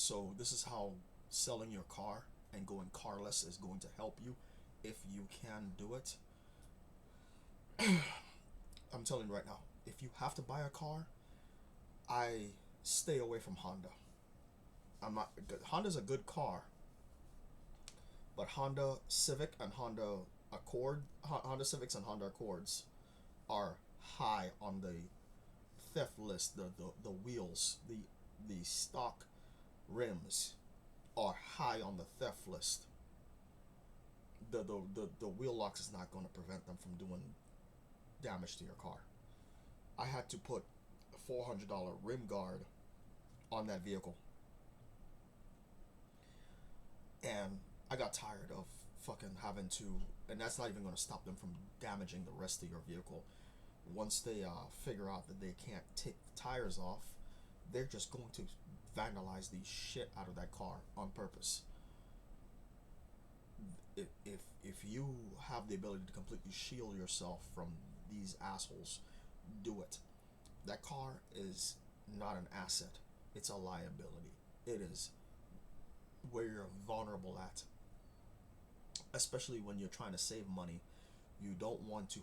So this is how selling your car and going carless is going to help you if you can do it. I'm telling you right now, if you have to buy a car, I stay away from Honda. I'm not. Honda's a good car, but Honda Civic and Honda Civics and Honda Accords are high on the theft list. The wheels, the stock rims are high on the theft list. The wheel locks is not going to prevent them from doing damage to your car. I had to put a $400 rim guard on that vehicle, and I got tired of fucking having to. And that's not even going to stop them from damaging the rest of your vehicle. Once they figure out that they can't take the tires off, they're just going to vandalize the shit out of that car on purpose. If you have the ability to completely shield yourself from these assholes, do it. That car is not an asset; it's a liability. It is where you're vulnerable at, especially when you're trying to save money. You don't want to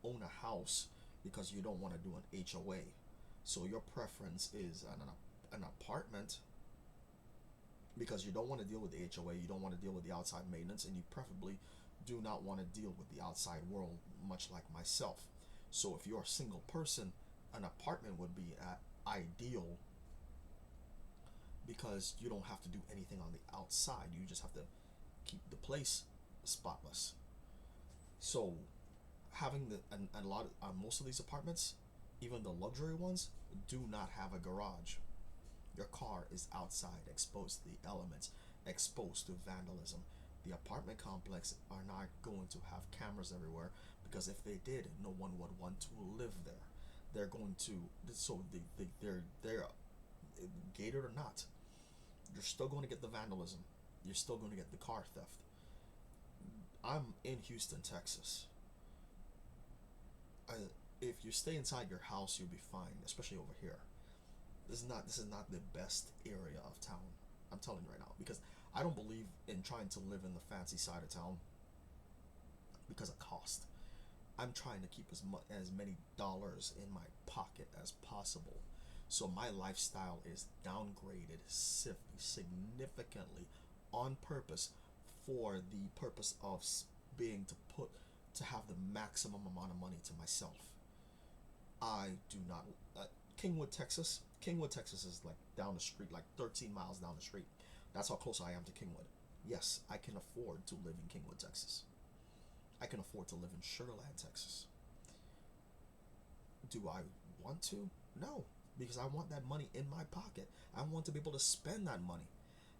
own a house because you don't want to do an HOA. So your preference is an apartment because you don't want to deal with the HOA, you don't want to deal with the outside maintenance, and you preferably do not want to deal with the outside world, much like myself. So if you're a single person, an apartment would be ideal because you don't have to do anything on the outside. You just have to keep the place spotless. So having a lot of, most of these apartments, even the luxury ones, do not have a garage. Your car is outside, exposed to the elements, exposed to vandalism. The apartment complex are not going to have cameras everywhere because if they did, no one would want to live there. They're going to so they're gated or not. You're still going to get the vandalism. You're still going to get the car theft. I'm in Houston, Texas. I, if you stay inside your house, you'll be fine, especially over here. This is not the best area of town. I'm telling you right now because I don't believe in trying to live in the fancy side of town because of cost. I'm trying to keep as many dollars in my pocket as possible. So my lifestyle is downgraded significantly on purpose for the purpose of being to have the maximum amount of money to myself. I do not. Kingwood, Texas. Kingwood, Texas is like down the street, like 13 miles down the street. That's how close I am to Kingwood. Yes, I can afford to live in Kingwood, Texas. I can afford to live in Sugarland, Texas. Do I want to? No, because I want that money in my pocket. I want to be able to spend that money.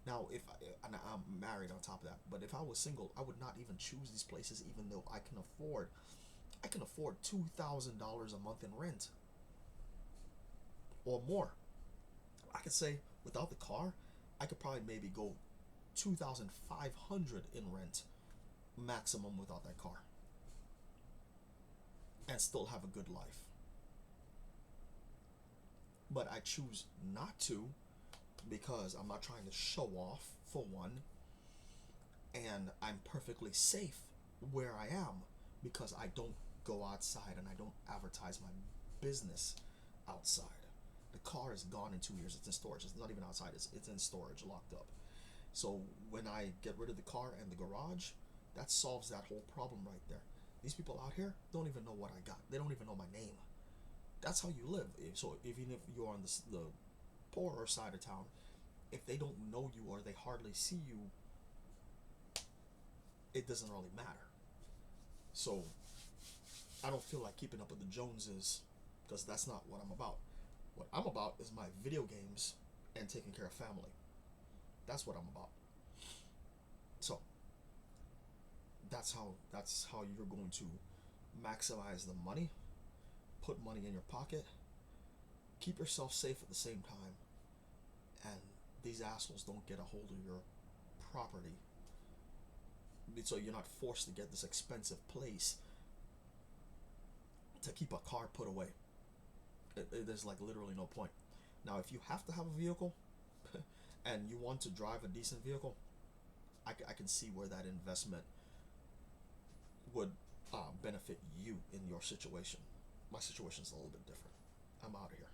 Now, if and I'm married on top of that, but if I was single, I would not even choose these places, even though I can afford $2,000 a month in rent or more. I could say without the car, I could probably maybe go 2,500 in rent maximum without that car and still have a good life. But I choose not to because I'm not trying to show off for one, and I'm perfectly safe where I am because I don't go outside and I don't advertise my business outside. The car is gone in 2 years. It's in storage. It's not even outside. It's in storage, locked up. So when I get rid of the car and the garage, that solves that whole problem right there. These people out here don't even know what I got. They don't even know my name. That's how you live. So even if you're on the poorer side of town, if they don't know you or they hardly see you, it doesn't really matter. So I don't feel like keeping up with the Joneses because that's not what I'm about. What I'm about is my video games and taking care of family. That's what I'm about. So that's how you're going to maximize the money, put money in your pocket, keep yourself safe at the same time, and these assholes don't get a hold of your property. So you're not forced to get this expensive place to keep a car put away. There's like literally no point. Now, if you have to have a vehicle, and you want to drive a decent vehicle, I can see where that investment would benefit you in your situation. My situation is a little bit different. I'm out of here.